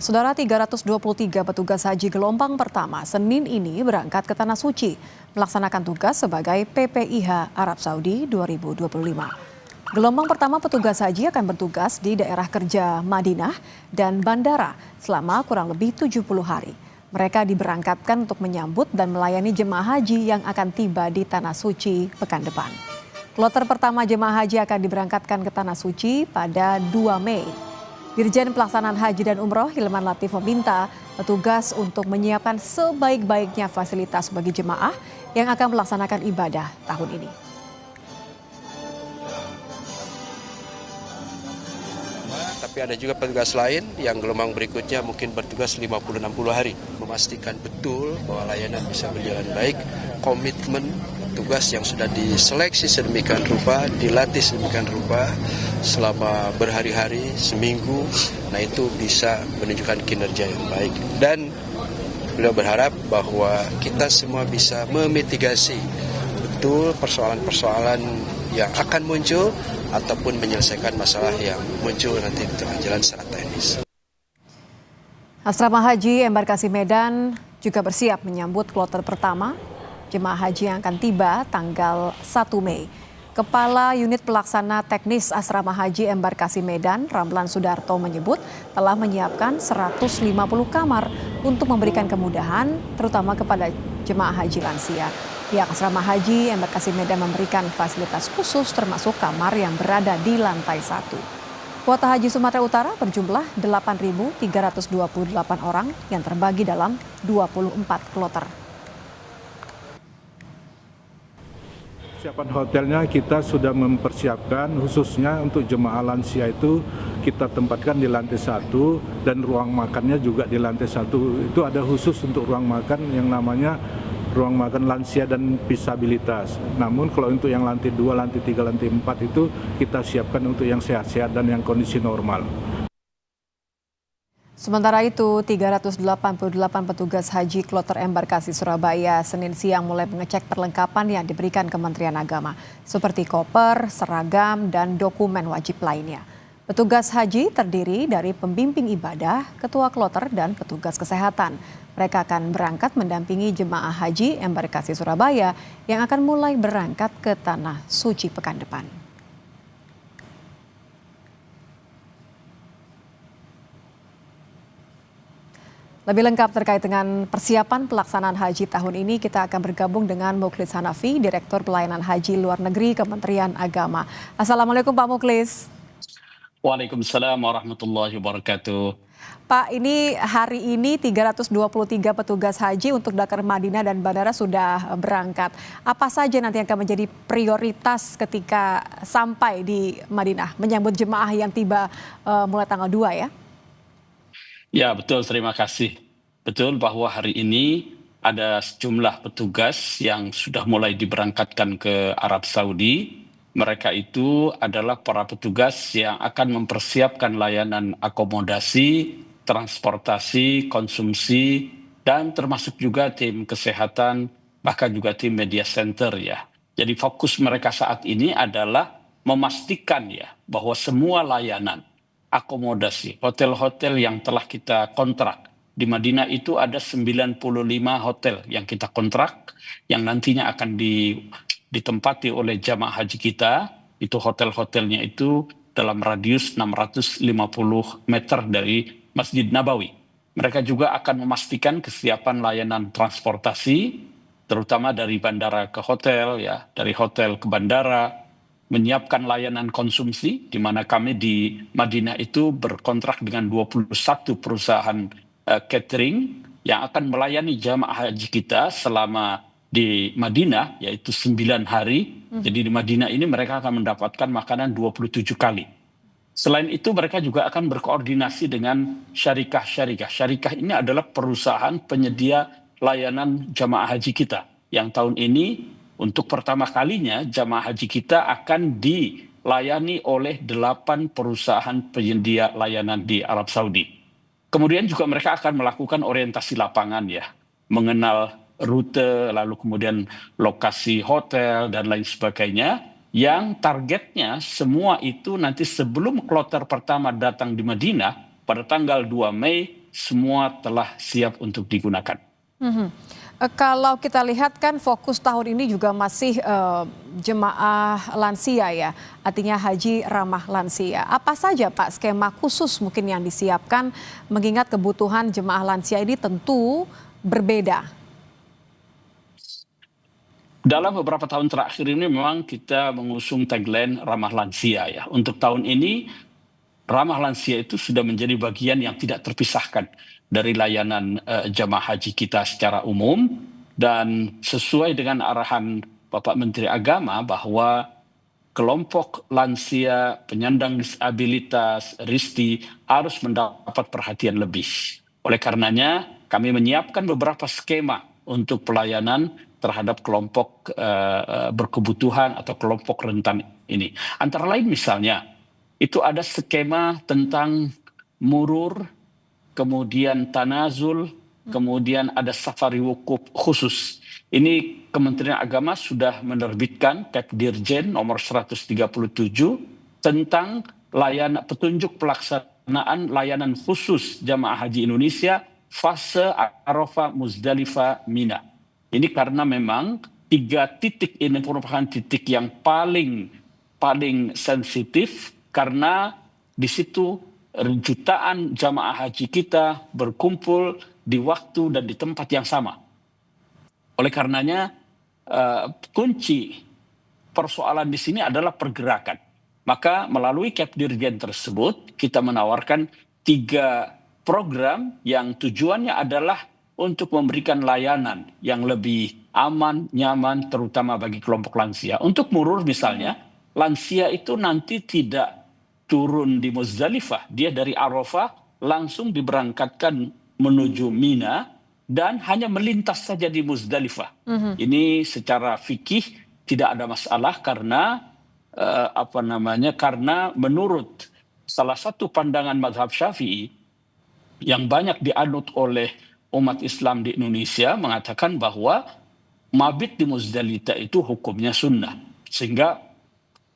Saudara, 323 petugas haji gelombang pertama Senin ini berangkat ke Tanah Suci melaksanakan tugas sebagai PPIH Arab Saudi 2025. Gelombang pertama petugas haji akan bertugas di daerah kerja Madinah dan bandara selama kurang lebih 70 hari. Mereka diberangkatkan untuk menyambut dan melayani jemaah haji yang akan tiba di Tanah Suci pekan depan. Kloter pertama jemaah haji akan diberangkatkan ke Tanah Suci pada 2 Mei. Dirjen Pelaksanaan Haji dan Umroh Hilman Latif meminta petugas untuk menyiapkan sebaik-baiknya fasilitas bagi jemaah yang akan melaksanakan ibadah tahun ini. Tapi ada juga petugas lain yang gelombang berikutnya mungkin bertugas 50-60 hari. Memastikan betul bahwa layanan bisa berjalan baik, komitmen tugas yang sudah diseleksi sedemikian rupa, dilatih sedemikian rupa selama berhari-hari, seminggu, nah itu bisa menunjukkan kinerja yang baik. Dan beliau berharap bahwa kita semua bisa memitigasi betul persoalan-persoalan yang akan muncul ataupun menyelesaikan masalah yang muncul nanti di tengah jalan secara teknis. Asrama Haji Embarkasi Medan juga bersiap menyambut kloter pertama jemaah haji yang akan tiba tanggal 1 Mei. Kepala Unit Pelaksana Teknis Asrama Haji Embarkasi Medan, Ramlan Sudarto menyebut telah menyiapkan 150 kamar untuk memberikan kemudahan terutama kepada jemaah haji lansia. Pihak Asrama Haji Embarkasi Medan memberikan fasilitas khusus termasuk kamar yang berada di lantai 1. Kuota haji Sumatera Utara berjumlah 8.328 orang yang terbagi dalam 24 kloter. Persiapan hotelnya kita sudah mempersiapkan khususnya untuk jemaah lansia itu kita tempatkan di lantai 1 dan ruang makannya juga di lantai 1. Itu ada khusus untuk ruang makan yang namanya ruang makan lansia dan disabilitas. Namun kalau untuk yang lantai 2, lantai 3, lantai 4 itu kita siapkan untuk yang sehat-sehat dan yang kondisi normal. Sementara itu, 388 petugas haji kloter embarkasi Surabaya Senin siang mulai mengecek perlengkapan yang diberikan Kementerian Agama, seperti koper, seragam, dan dokumen wajib lainnya. Petugas haji terdiri dari pembimbing ibadah, ketua kloter, dan petugas kesehatan. Mereka akan berangkat mendampingi jemaah haji embarkasi Surabaya yang akan mulai berangkat ke Tanah Suci pekan depan. Lebih lengkap terkait dengan persiapan pelaksanaan haji tahun ini, kita akan bergabung dengan Mukhlis Hanafi, Direktur Pelayanan Haji Luar Negeri Kementerian Agama. Assalamualaikum Pak Mukhlis. Waalaikumsalam warahmatullahi wabarakatuh. Pak, ini hari ini 323 petugas haji untuk Dakar Madinah dan bandara sudah berangkat. Apa saja nanti yang akan menjadi prioritas ketika sampai di Madinah, menyambut jemaah yang tiba mulai tanggal 2 ya? Ya betul, terima kasih. Betul bahwa hari ini ada sejumlah petugas yang sudah mulai diberangkatkan ke Arab Saudi. Mereka itu adalah para petugas yang akan mempersiapkan layanan akomodasi, transportasi, konsumsi, dan termasuk juga tim kesehatan, bahkan juga tim media center ya. Jadi fokus mereka saat ini adalah memastikan ya bahwa semua layanan akomodasi, hotel-hotel yang telah kita kontrak. Di Madinah itu ada 95 hotel yang kita kontrak, yang nantinya akan ditempati oleh jamaah haji kita. Itu hotel-hotelnya itu dalam radius 650 meter dari Masjid Nabawi. Mereka juga akan memastikan kesiapan layanan transportasi, terutama dari bandara ke hotel, ya, dari hotel ke bandara, menyiapkan layanan konsumsi, di mana kami di Madinah itu berkontrak dengan 21 perusahaan catering yang akan melayani jamaah haji kita selama di Madinah, yaitu 9 hari. Jadi di Madinah ini mereka akan mendapatkan makanan 27 kali. Selain itu mereka juga akan berkoordinasi dengan syarikah-syarikah. Syarikah ini adalah perusahaan penyedia layanan jamaah haji kita, yang tahun ini untuk pertama kalinya jamaah haji kita akan dilayani oleh 8 perusahaan penyedia layanan di Arab Saudi. Kemudian juga mereka akan melakukan orientasi lapangan ya, mengenal rute, lalu kemudian lokasi hotel dan lain sebagainya, yang targetnya semua itu nanti sebelum kloter pertama datang di Madinah pada tanggal 2 Mei semua telah siap untuk digunakan. Kalau kita lihat kan fokus tahun ini juga masih jemaah lansia ya, artinya haji ramah lansia. Apa saja Pak skema khusus mungkin yang disiapkan mengingat kebutuhan jemaah lansia ini tentu berbeda? Dalam beberapa tahun terakhir ini memang kita mengusung tagline ramah lansia ya. Untuk tahun ini ramah lansia itu sudah menjadi bagian yang tidak terpisahkan dari layanan jamaah haji kita secara umum, dan sesuai dengan arahan Bapak Menteri Agama bahwa kelompok lansia, penyandang disabilitas, RISTI harus mendapat perhatian lebih. Oleh karenanya kami menyiapkan beberapa skema untuk pelayanan terhadap kelompok berkebutuhan atau kelompok rentan ini. Antara lain misalnya, itu ada skema tentang murur, kemudian tanazul, kemudian ada safari wukuf khusus. Ini Kementerian Agama sudah menerbitkan Kepdirjen nomor 137 tentang petunjuk pelaksanaan layanan khusus jamaah haji Indonesia fase Arafah, Muzdalifah, Mina. Ini karena memang 3 titik ini merupakan titik yang paling sensitif, karena di situ jutaan jamaah haji kita berkumpul di waktu dan di tempat yang sama. Oleh karenanya kunci persoalan di sini adalah pergerakan. Maka melalui Kepdirjen tersebut kita menawarkan 3 program yang tujuannya adalah untuk memberikan layanan yang lebih aman, nyaman, terutama bagi kelompok lansia. Untuk murur misalnya, lansia itu nanti tidak turun di Muzdalifah, dia dari Arafah langsung diberangkatkan menuju Mina dan hanya melintas saja di Muzdalifah. Ini secara fikih tidak ada masalah karena karena menurut salah satu pandangan mazhab Syafi'i yang banyak dianut oleh umat Islam di Indonesia mengatakan bahwa mabit di Muzdalifah itu hukumnya sunnah, sehingga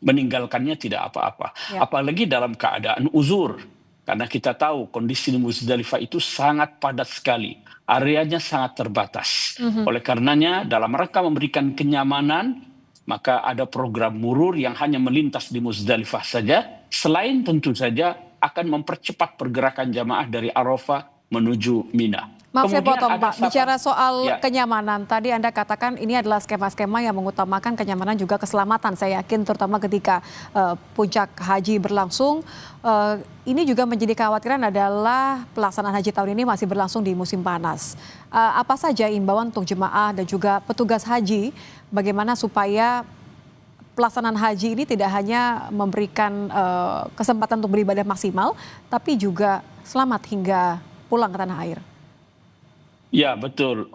meninggalkannya tidak apa-apa. Ya. Apalagi dalam keadaan uzur. Karena kita tahu kondisi di Muzdalifah itu sangat padat sekali. Areanya sangat terbatas. Oleh karenanya dalam rangka memberikan kenyamanan, maka ada program murur yang hanya melintas di Muzdalifah saja. Selain tentu saja akan mempercepat pergerakan jamaah dari Arafah menuju Mina. Maaf saya potong Pak, bicara soal kenyamanan, tadi Anda katakan ini adalah skema-skema yang mengutamakan kenyamanan juga keselamatan. Saya yakin terutama ketika puncak haji berlangsung, ini juga menjadi kekhawatiran adalah pelaksanaan haji tahun ini masih berlangsung di musim panas. Apa saja imbauan untuk jemaah dan juga petugas haji, bagaimana supaya pelaksanaan haji ini tidak hanya memberikan kesempatan untuk beribadah maksimal, tapi juga selamat hingga pulang ke tanah air? Ya betul,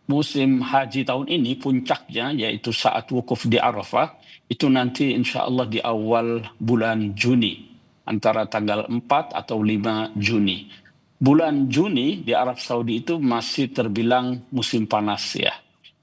musim haji tahun ini puncaknya yaitu saat wukuf di Arafah, itu nanti insya Allah di awal bulan Juni, antara tanggal 4 atau 5 Juni. Bulan Juni di Arab Saudi itu masih terbilang musim panas ya.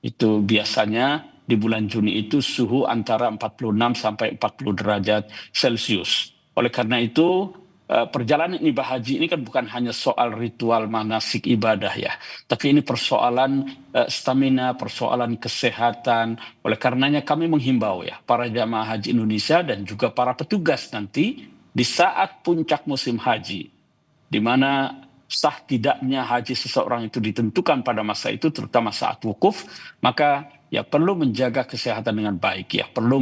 Itu biasanya di bulan Juni itu suhu antara 46 sampai 40 derajat Celcius. Oleh karena itu perjalanan ibadah haji ini kan bukan hanya soal ritual manasik ibadah ya, tapi ini persoalan stamina, persoalan kesehatan. Oleh karenanya kami menghimbau ya para jamaah haji Indonesia dan juga para petugas nanti di saat puncak musim haji, di mana sah tidaknya haji seseorang itu ditentukan pada masa itu, terutama saat wukuf, maka ya perlu menjaga kesehatan dengan baik ya, perlu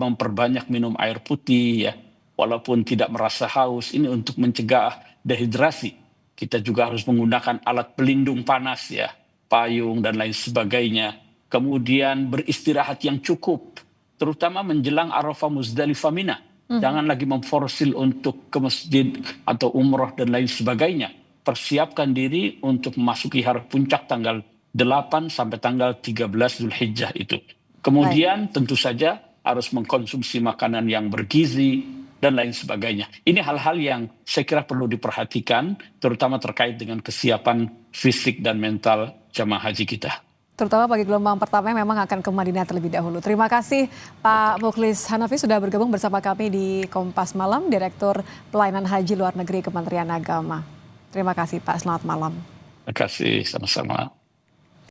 memperbanyak minum air putih ya. Walaupun tidak merasa haus, ini untuk mencegah dehidrasi. Kita juga harus menggunakan alat pelindung panas ya, payung dan lain sebagainya. Kemudian beristirahat yang cukup, terutama menjelang Arafah, Muzdalifah, Mina. Jangan lagi memforsil untuk ke masjid atau umroh dan lain sebagainya. Persiapkan diri untuk memasuki hari puncak tanggal 8 sampai tanggal 13 Zulhijjah itu. Kemudian tentu saja harus mengkonsumsi makanan yang bergizi dan lain sebagainya. Ini hal-hal yang saya kira perlu diperhatikan, terutama terkait dengan kesiapan fisik dan mental jamaah haji kita. Terutama bagi gelombang pertama yang memang akan ke Madinah terlebih dahulu. Terima kasih Pak Mukhlis Hanafi sudah bergabung bersama kami di Kompas Malam, Direktur Pelayanan Haji Luar Negeri Kementerian Agama. Terima kasih Pak, selamat malam. Terima kasih, sama-sama.